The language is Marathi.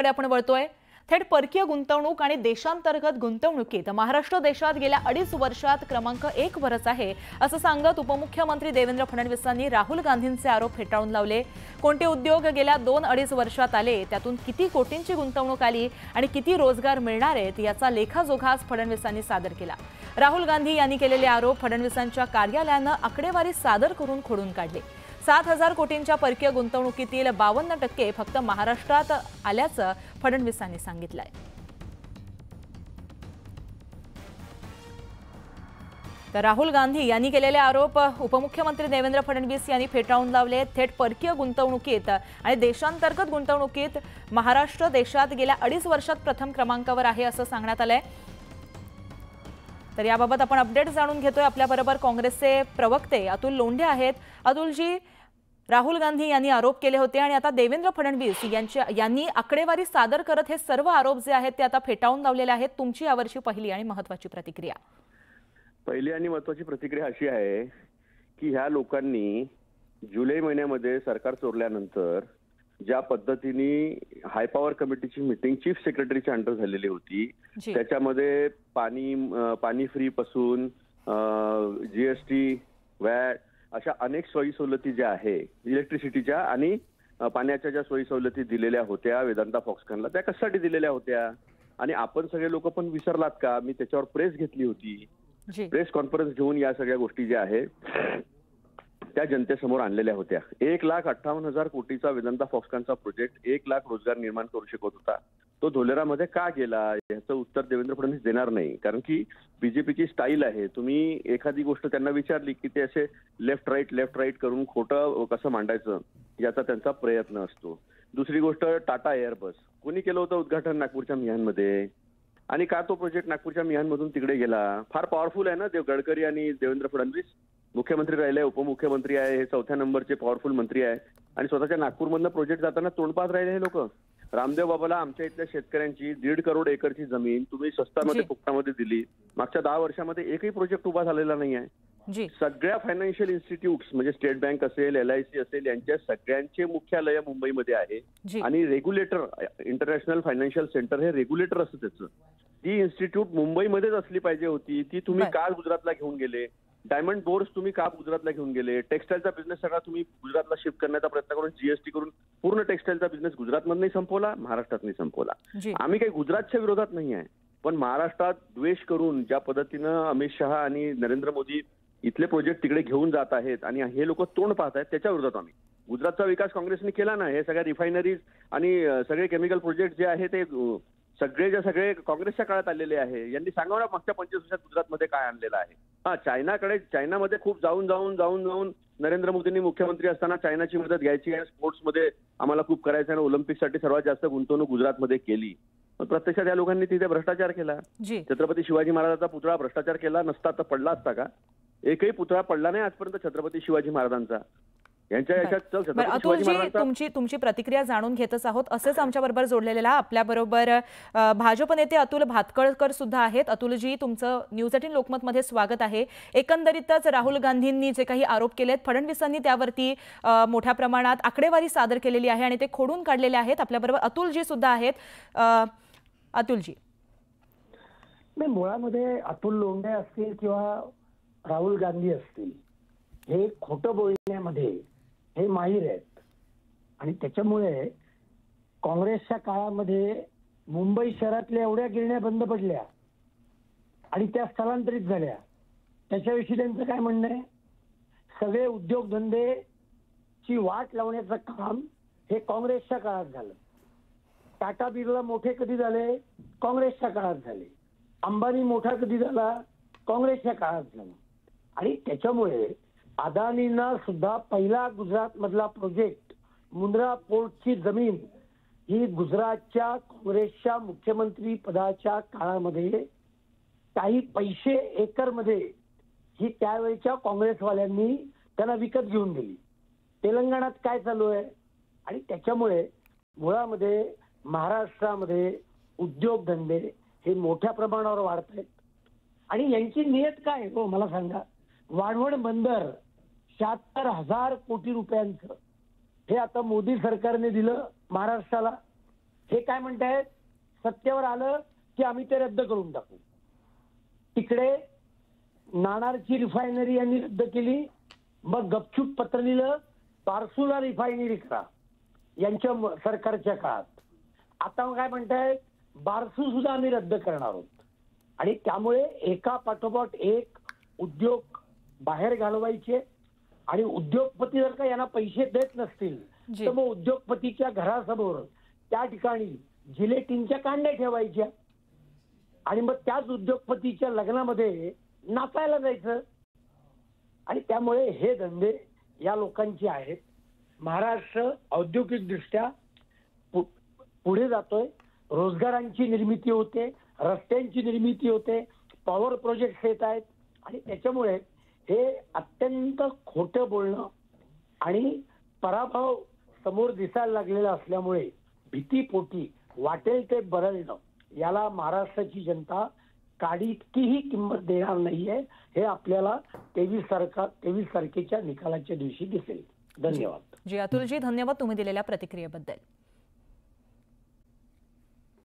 बातमीकडे आपण वळतोय। थेट परकीय गुंतवणूक आणि देशांतर्गत गुंतवणुकीत महाराष्ट्र देशात गेल्या 2.5 वर्षात क्रमांक 1 वरच आहे असं सांगत उपमुख्यमंत्री देवेंद्र फडणवीसांनी राहुल गांधींचे आरोप फेटाळून लावले। कोणते उद्योग गेल्या 2-2.5 वर्षात आले, त्यातून किती कोटींची गुंतवणूक आली आणि किती रोजगार मिळणार आहेत याचा लेखाजोखा फडणवीसांनी सादर केला। राहुल गांधी यांनी केलेले आरोप फडणवीसांच्या कार्यालयाने आकडेवारी सादर करून खोडून काढले। 7,000 कोटींच्या परकीय गुंतवणुकीतील 52% फक्त महाराष्ट्रात आल्याचं फडणवीसांनी सांगितलंय। तर राहुल गांधी यांनी केलेले आरोप उपमुख्यमंत्री देवेंद्र फडणवीस यांनी फेटाळून लावले। थेट परकीय गुंतवणुकीत आणि देशांतर्गत गुंतवणुकीत महाराष्ट्र देशात गेल्या 2.5 वर्षात प्रथम क्रमांकावर आहे असं सांगण्यात आलंय। तर याबाबत आपण अपडेट जाणून घेतोय। आपल्याबरोबर काँग्रेसचे प्रवक्ते अतुल लोंढे आहेत। अतुलजी, राहुल गांधी यांनी आरोप केले होते आणि आता देवेंद्र फडणवीस यांनी आकडेवारी सादर करत हे सर्व आरोप जे आहेत ते आता फेटाळून लावलेले आहेत। तुमची यावरची पहिली आणि महत्त्वाची प्रतिक्रिया? पहिली आणि महत्त्वाची प्रतिक्रिया अशी आहे की ह्या लोकांनी जुलै महिन्यामध्ये सरकार चोरल्यानंतर ज्या पद्धतीने हाय पॉवर कमिटीची मीटिंग चीफ सेक्रेटरीच्या अंडर झालेली होती, त्याच्यामध्ये पाणी फ्री पासून जीएसटी, वॅट अशा अनेक सोयी सवलती ज्या आहे, इलेक्ट्रिसिटीच्या आणि पाण्याच्या ज्या सोयी सवलती दिलेल्या होत्या वेदांता फॉक्सकॉनला, त्या कशासाठी दिलेल्या होत्या आणि आपण सगळे लोक पण विसरलात का? मी त्याच्यावर प्रेस घेतली होती। प्रेस कॉन्फरन्स घेऊन या सगळ्या गोष्टी ज्या आहेत त्या जनतेसमोर आणलेल्या होत्या। 1,58,000 कोटीचा वेदांता फॉक्सकॉनचा प्रोजेक्ट 1 लाख रोजगार निर्माण करू शकत होता। तो धोलेरामध्ये का गेला याचं उत्तर देवेंद्र फडणवीस देणार नाही, कारण की बीजेपीची स्टाईल आहे। तुम्ही एखादी गोष्ट त्यांना विचारली की ते असे लेफ्ट राईट करून खोटं कसं मांडायचं याचा त्यांचा प्रयत्न असतो। दुसरी गोष्ट, टाटा एअरबस कोणी केलं होतं उद्घाटन नागपूरच्या मिहानमध्ये, आणि का तो प्रोजेक्ट नागपूरच्या मिहानमधून तिकडे गेला? फार पॉवरफुल आहे ना गडकरी आणि देवेंद्र फडणवीस, मुख्यमंत्री राहिले, उपमुख्यमंत्री आहे, हे 4थ्या नंबरचे पॉवरफुल मंत्री आहे आणि स्वतःच्या नागपूरमधनं प्रोजेक्ट जाताना तोंडपात राहिले हे लोक। रामदेव बाबाला आमच्या इथल्या शेतकऱ्यांची 1.5 करोड एकरची जमीन तुम्ही स्वस्तामध्ये फुकटामध्ये दिली। मागच्या 10 वर्षामध्ये एकही प्रोजेक्ट उभा झालेला नाही आहे। सगळ्या फायनान्शियल इन्स्टिट्यूट्स म्हणजे स्टेट बँक असेल, LIC असेल, यांच्या सगळ्यांचे मुख्यालय मुंबईमध्ये आहे आणि रेग्युलेटर इंटरनॅशनल फायनान्शियल सेंटर हे रेग्युलेटर असतं त्याचं। ती इन्स्टिट्यूट मुंबईमध्येच असली पाहिजे होती, ती तुम्ही का गुजरातला घेऊन गेले? डायमंड बोर्ड्स तुम्ही का गुजरातला घेऊन गेले? टेक्सटाईलचा बिझनेस सगळा तुम्ही गुजरातला शिफ्ट करण्याचा प्रयत्न करून जीएसटी करून पूर्ण टेक्सटाईलचा बिझनेस गुजरातमधूनही संपवला, महाराष्ट्रात नाही संपवला। आम्ही काही गुजरातच्या विरोधात नाही आहे, पण महाराष्ट्रात द्वेष करून ज्या पद्धतीनं अमित शहा आणि नरेंद्र मोदी इथले प्रोजेक्ट तिकडे घेऊन जात आहेत आणि हे लोक तोंड पाहत आहेत, त्याच्या विरोधात आम्ही। गुजरातचा विकास काँग्रेसने केला ना, हे सगळ्या रिफायनरीज आणि सगळे केमिकल प्रोजेक्ट जे आहे ते सगळे काँग्रेसच्या काळात आलेले आहे। यांनी सांगावं ना मागच्या 25 वर्षात गुजरातमध्ये काय आणलेलं आहे। चायनामध्ये खूप जाऊन नरेंद्र मोदींनी मुख्यमंत्री असताना चायनाची मदत घ्यायची आणि स्पोर्ट्समध्ये आम्हाला खूप करायचं आणि ऑलिम्पिकसाठी सर्वात जास्त गुंतवणूक गुजरातमध्ये केली। पण प्रत्यक्षात या लोकांनी तिथे भ्रष्टाचार केला। छत्रपती शिवाजी महाराजांचा पुतळा भ्रष्टाचार केला नसता तर पडला असता का? एकही पुतळा पडला नाही आजपर्यंत छत्रपती शिवाजी महाराजांचा। तुमची प्रतिक्रिया जाणून घेतच आहोत। असेच आमच्या बरोबर जोडलेला आपल्या बरोबर भाजप नेते अतुल भातखळकर सुद्धा आहेत। अतुलजी, तुमचं न्यूज 18 लोकमत मध्ये स्वागत आहे। एकंदरीतच राहुल गांधींनी जे काही आरोप केलेत, फडणवीसांनी त्यावरती मोठ्या प्रमाणात आकडेवारी सादर केलेली आहे आणि ते खोडून काढलेले आहेत। आपल्या बरोबर अतुलजी सुद्धा आहेत। अतुलजी, मुळामध्ये अतुल लोंढे असतील किंवा राहुल गांधी असतील, हे खोटं बोलण्यामध्ये हे माहीर आहेत आणि त्याच्यामुळे काँग्रेसच्या काळामध्ये मुंबई शहरातल्या एवढ्या गिरण्या बंद पडल्या आणि त्या स्थलांतरित झाल्या। त्याच्याविषयी त्यांचं काय म्हणणं आहे? सगळे उद्योगधंदेची वाट लावण्याचं काम हे काँग्रेसच्या काळात झालं। टाटा बिर्ला मोठे कधी झाले? काँग्रेसच्या काळात झाले। अंबानी मोठा कधी झाला? काँग्रेसच्या काळात झाला। आणि त्याच्यामुळे अदानींना सुद्धा पहिला गुजरात मधला प्रोजेक्ट मुंद्रा पोर्टची जमीन ही गुजरातच्या काँग्रेसच्या मुख्यमंत्री पदाच्या काळामध्ये काही पैसे एकरमध्ये ही त्यावेळच्या काँग्रेसवाल्यांनी त्यांना विकत घेऊन दिली। तेलंगणात काय चालू आहे? आणि त्याच्यामुळे मुळामध्ये महाराष्ट्रामध्ये उद्योगधंदे हे मोठ्या प्रमाणावर वाढत आहेत आणि यांची नियत काय हो मला सांगा? वाढवण बंदर 76,000 कोटी रुपयांचं हे आता मोदी सरकारने दिलं महाराष्ट्राला। हे काय म्हणतायत, सत्तेवर आलं की आम्ही ते रद्द करून टाकू. तिकडे नाणारची रिफायनरी यांनी रद्द केली, मग गपचूप पत्र लिहिलं बारसूला रिफायनरी करा यांच्या सरकारच्या काळात. आता काय म्हणतायत, बारसू सुद्धा आम्ही रद्द करणार आहोत. आणि त्यामुळे एका पाठोपाठ एक उद्योग बाहेर घालवायचे. आणि उद्योगपती जर का यांना पैसे देत नसतील तर मग उद्योगपतीच्या घरासमोर त्या ठिकाणी जिलेटिनच्या कांड्या ठेवायच्या आणि मग त्याच उद्योगपतीच्या लग्नामध्ये नाचायला जायचं. आणि त्यामुळे हे धंदे या लोकांचे आहेत. महाराष्ट्र औद्योगिकदृष्ट्या पुढे जातोय, रोजगारांची निर्मिती होते, रस्त्यांची निर्मिती होते, पॉवर प्रोजेक्ट येत आहेत. आणि त्याच्यामुळे हे अत्यंत खोटं बोलणं आणि पराभव समोर दिसायला लागलेला असल्यामुळे भीतीपोटी वाटेल ते बरळणं याला महाराष्ट्राची जनता काडीतकीही किंमत देणार नाहीये. हे आपल्याला 23 तारखेच्या निकालाच्या दिवशी दिसेल. धन्यवाद. जी अतुलजी, धन्यवाद तुम्ही दिलेल्या प्रतिक्रियेबद्दल.